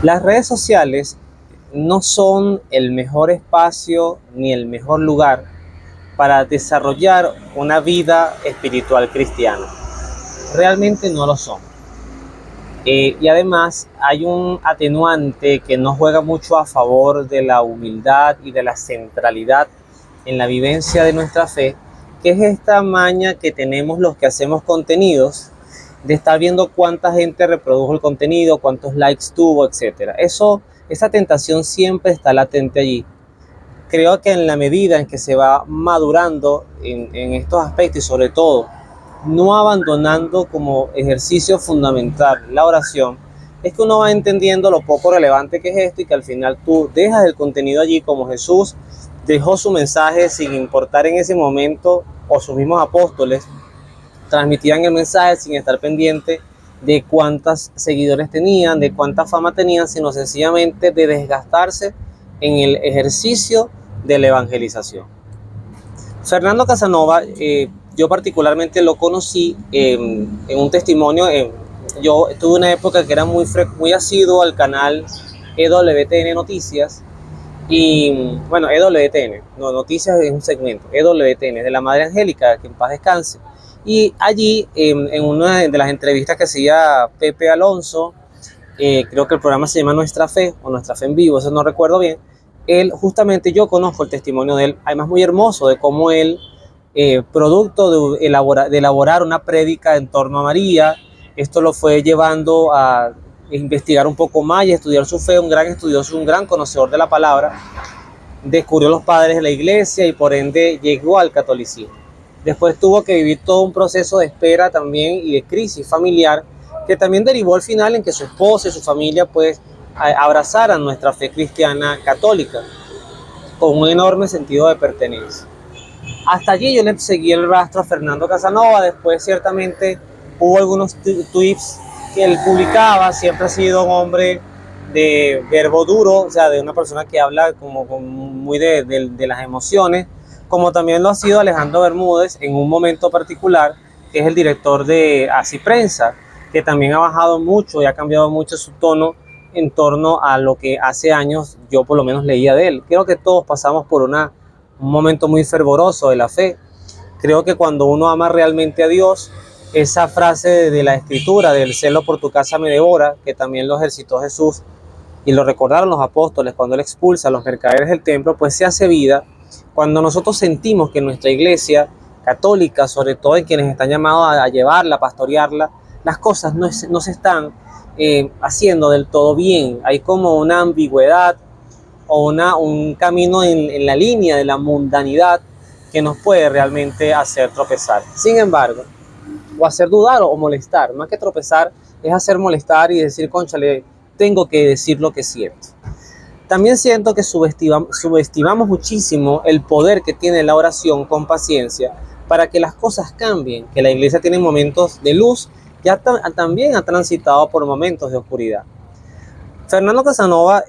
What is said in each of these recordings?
Las redes sociales no son el mejor espacio ni el mejor lugar para desarrollar una vida espiritual cristiana. Realmente no lo son. Y además hay un atenuante que no juega mucho a favor de la humildad y de la centralidad en la vivencia de nuestra fe, que es esta maña que tenemos los que hacemos contenidos, de estar viendo cuánta gente reprodujo el contenido, cuántos likes tuvo, etcétera. Esa tentación siempre está latente allí. Creo que en la medida en que se va madurando en estos aspectos y sobre todo no abandonando como ejercicio fundamental la oración, es que uno va entendiendo lo poco relevante que es esto y que al final tú dejas el contenido allí como Jesús dejó su mensaje sin importar en ese momento, o sus mismos apóstoles transmitían el mensaje sin estar pendiente de cuántos seguidores tenían, de cuánta fama tenían, sino sencillamente de desgastarse en el ejercicio de la evangelización. Fernando Casanova, yo particularmente lo conocí en un testimonio. Yo tuve una época que era muy asiduo al canal EWTN Noticias. Y bueno, EWTN, no, Noticias es un segmento, EWTN, de la Madre Angélica, que en paz descanse. Y allí, en una de las entrevistas que hacía Pepe Alonso, creo que el programa se llama Nuestra Fe, o Nuestra Fe en Vivo, eso no recuerdo bien, él, justamente yo conozco el testimonio de él, además muy hermoso, de cómo él, producto de elaborar una prédica en torno a María, esto lo fue llevando a investigar un poco más y estudiar su fe, un gran estudioso, un gran conocedor de la palabra, descubrió los padres de la iglesia y por ende llegó al catolicismo. Después tuvo que vivir todo un proceso de espera también y de crisis familiar, que también derivó al final en que su esposa y su familia pues abrazaran nuestra fe cristiana católica con un enorme sentido de pertenencia. Hasta allí yo le seguí el rastro a Fernando Casanova. Después ciertamente hubo algunos tweets que él publicaba. Siempre ha sido un hombre de verbo duro, o sea, de una persona que habla como muy de las emociones, como también lo ha sido Alejandro Bermúdez en un momento particular, que es el director de Así Prensa, que también ha bajado mucho y ha cambiado mucho su tono en torno a lo que hace años yo por lo menos leía de él. Creo que todos pasamos por un momento muy fervoroso de la fe. Creo que cuando uno ama realmente a Dios, esa frase de la escritura, del celo por tu casa me devora, que también lo ejercitó Jesús y lo recordaron los apóstoles cuando él expulsa a los mercaderes del templo, pues se hace vida cuando nosotros sentimos que nuestra iglesia católica, sobre todo en quienes están llamados a llevarla, a pastorearla, las cosas no se están haciendo del todo bien. Hay como una ambigüedad o un camino en la línea de la mundanidad que nos puede realmente hacer tropezar. Sin embargo, o hacer dudar o molestar, más que tropezar, es hacer molestar y decir, cónchale, tengo que decir lo que siento. También siento que subestimamos muchísimo el poder que tiene la oración con paciencia para que las cosas cambien, que la iglesia tiene momentos de luz, ya también ha transitado por momentos de oscuridad. Fernando Casanova,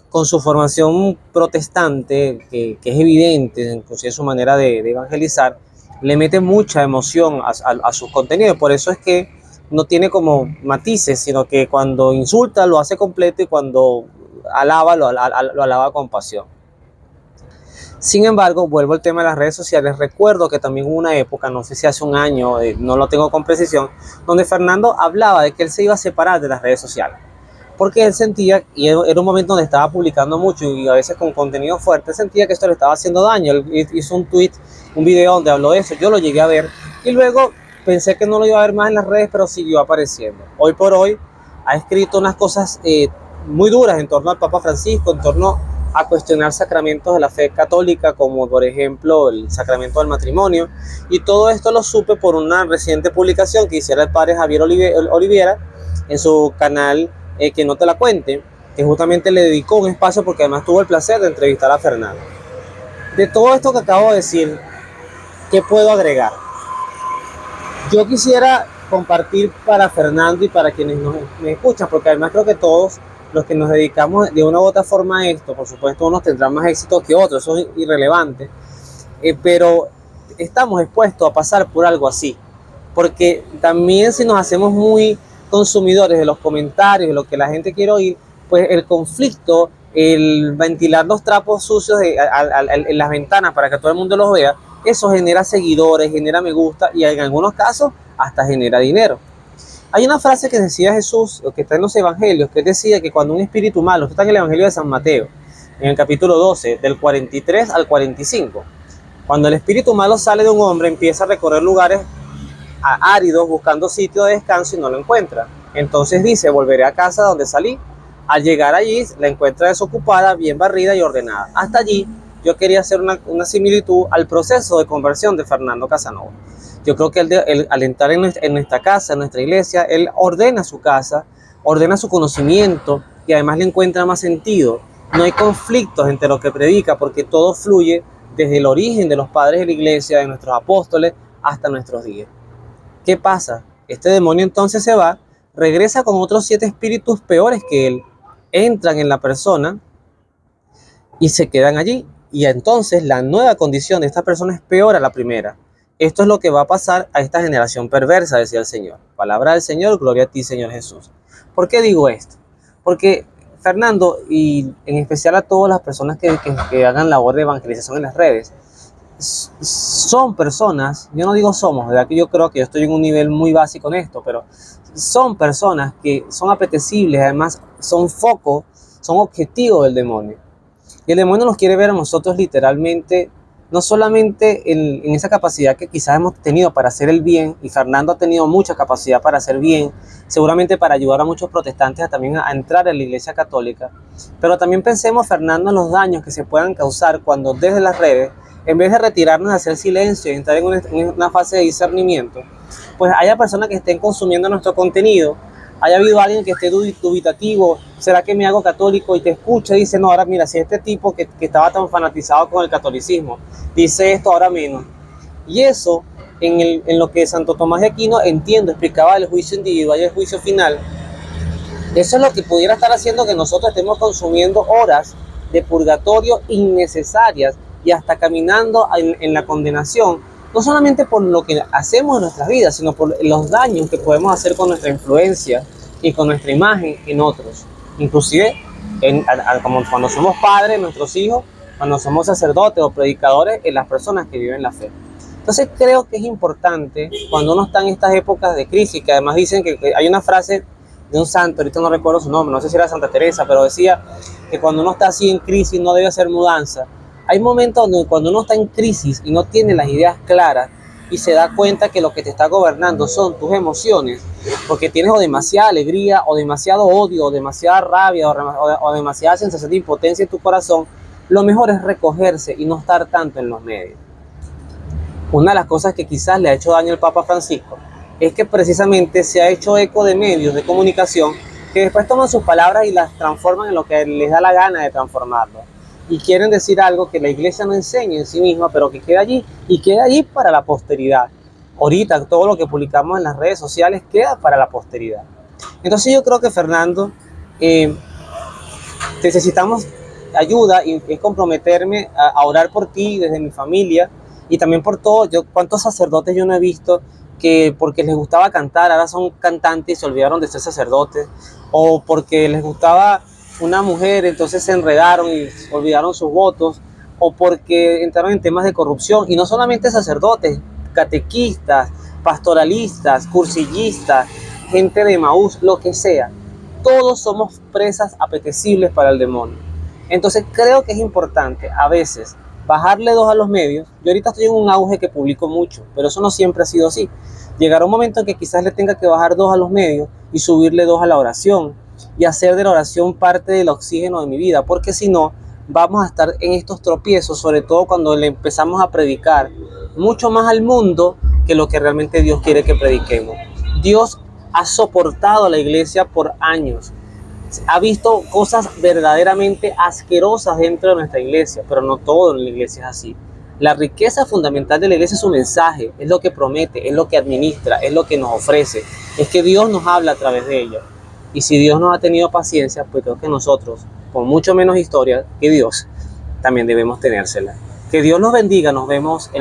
con su formación protestante, que es evidente, inclusive su manera de evangelizar, le mete mucha emoción a sus contenidos. Por eso es que no tiene como matices, sino que cuando insulta lo hace completo y cuando alaba lo alaba con pasión. Sin embargo, vuelvo al tema de las redes sociales. Recuerdo que también hubo una época, no sé si hace un año, no lo tengo con precisión, donde Fernando hablaba de que él se iba a separar de las redes sociales, porque él sentía, y era un momento donde estaba publicando mucho y a veces con contenido fuerte, sentía que esto le estaba haciendo daño. Él hizo un tweet, un video donde habló de eso, yo lo llegué a ver y luego pensé que no lo iba a ver más en las redes, pero siguió apareciendo. Hoy por hoy ha escrito unas cosas muy duras en torno al Papa Francisco, en torno a cuestionar sacramentos de la fe católica, como por ejemplo el sacramento del matrimonio, y todo esto lo supe por una reciente publicación que hiciera el padre Javier Oliviera en su canal Que no te la cuente, que justamente le dedicó un espacio porque además tuvo el placer de entrevistar a Fernando. De todo esto que acabo de decir, ¿qué puedo agregar? Yo quisiera compartir para Fernando y para quienes me escuchan, porque además creo que todos los que nos dedicamos de una u otra forma a esto, por supuesto unos tendrán más éxito que otros, eso es irrelevante, pero estamos expuestos a pasar por algo así, porque también si nos hacemos muy consumidores de los comentarios, de lo que la gente quiere oír, pues el conflicto, el ventilar los trapos sucios en las ventanas para que todo el mundo los vea, eso genera seguidores, genera me gusta y en algunos casos hasta genera dinero. Hay una frase que decía Jesús, que está en los evangelios, que decía que cuando un espíritu malo, esto está en el evangelio de San Mateo, en el capítulo 12, del 43 al 45, cuando el espíritu malo sale de un hombre, empieza a recorrer lugares áridos buscando sitio de descanso y no lo encuentra. Entonces dice, volveré a casa donde salí. Al llegar allí, la encuentra desocupada, bien barrida y ordenada. Hasta allí, yo quería hacer una similitud al proceso de conversión de Fernando Casanova. Yo creo que él al entrar en nuestra casa, en nuestra iglesia, él ordena su casa, ordena su conocimiento y además le encuentra más sentido. No hay conflictos entre lo que predica porque todo fluye desde el origen de los padres de la iglesia, de nuestros apóstoles, hasta nuestros días. ¿Qué pasa? Este demonio entonces se va, regresa con otros 7 espíritus peores que él, entran en la persona y se quedan allí. Y entonces la nueva condición de esta persona es peor a la primera. Esto es lo que va a pasar a esta generación perversa, decía el Señor. Palabra del Señor, gloria a ti, Señor Jesús. ¿Por qué digo esto? Porque Fernando, y en especial a todas las personas que hagan labor de evangelización en las redes, son personas, yo no digo somos, ¿verdad? Que yo creo que yo estoy en un nivel muy básico en esto, pero son personas que son apetecibles, además son foco, son objetivos del demonio. Y el demonio nos quiere ver a nosotros literalmente, no solamente en esa capacidad que quizás hemos tenido para hacer el bien, y Fernando ha tenido mucha capacidad para hacer bien, seguramente para ayudar a muchos protestantes también a entrar en la iglesia católica, pero también pensemos, Fernando, en los daños que se puedan causar cuando desde las redes, en vez de retirarnos, hacer silencio y entrar en una fase de discernimiento, pues haya personas que estén consumiendo nuestro contenido, haya habido alguien que esté dubitativo, ¿será que me hago católico? Y te escucha y dice, no, ahora mira, si este tipo que estaba tan fanatizado con el catolicismo, dice esto, ahora menos. Y eso, en lo que Santo Tomás de Aquino, entiendo, explicaba el juicio individual y el juicio final, eso es lo que pudiera estar haciendo que nosotros estemos consumiendo horas de purgatorio innecesarias y hasta caminando en la condenación, no solamente por lo que hacemos en nuestras vidas, sino por los daños que podemos hacer con nuestra influencia y con nuestra imagen en otros. Inclusive, como cuando somos padres, nuestros hijos, cuando somos sacerdotes o predicadores, en las personas que viven la fe. Entonces creo que es importante, cuando uno está en estas épocas de crisis, que además dicen que hay una frase de un santo, ahorita no recuerdo su nombre, no sé si era Santa Teresa, pero decía que cuando uno está así en crisis no debe hacer mudanza. Hay momentos donde cuando uno está en crisis y no tiene las ideas claras y se da cuenta que lo que te está gobernando son tus emociones, porque tienes o demasiada alegría, o demasiado odio, o demasiada rabia, o demasiada sensación de impotencia en tu corazón, lo mejor es recogerse y no estar tanto en los medios. Una de las cosas que quizás le ha hecho daño al Papa Francisco es que precisamente se ha hecho eco de medios de comunicación que después toman sus palabras y las transforman en lo que les da la gana de transformarlo. Y quieren decir algo que la iglesia no enseña en sí misma, pero que queda allí y queda allí para la posteridad. Ahorita todo lo que publicamos en las redes sociales queda para la posteridad. Entonces yo creo que, Fernando, necesitamos ayuda y es comprometerme a orar por ti desde mi familia y también por todo. ¿Cuántos sacerdotes yo no he visto que porque les gustaba cantar ahora son cantantes y se olvidaron de ser sacerdotes? O porque les gustaba una mujer, entonces se enredaron y olvidaron sus votos, o porque entraron en temas de corrupción, y no solamente sacerdotes, catequistas, pastoralistas, cursillistas, gente de Emaús, lo que sea. Todos somos presas apetecibles para el demonio. Entonces creo que es importante a veces bajarle 2 a los medios. Yo ahorita estoy en un auge que publico mucho, pero eso no siempre ha sido así. Llegará un momento en que quizás le tenga que bajar 2 a los medios y subirle 2 a la oración, y hacer de la oración parte del oxígeno de mi vida, porque si no, vamos a estar en estos tropiezos, sobre todo cuando le empezamos a predicar mucho más al mundo que lo que realmente Dios quiere que prediquemos. Dios ha soportado a la iglesia por años, ha visto cosas verdaderamente asquerosas dentro de nuestra iglesia, pero no todo en la iglesia es así. La riqueza fundamental de la iglesia es su mensaje, es lo que promete, es lo que administra, es lo que nos ofrece, es que Dios nos habla a través de ella. Y si Dios nos ha tenido paciencia, pues creo que nosotros, con mucho menos historia que Dios, también debemos tenérsela. Que Dios los bendiga, nos vemos en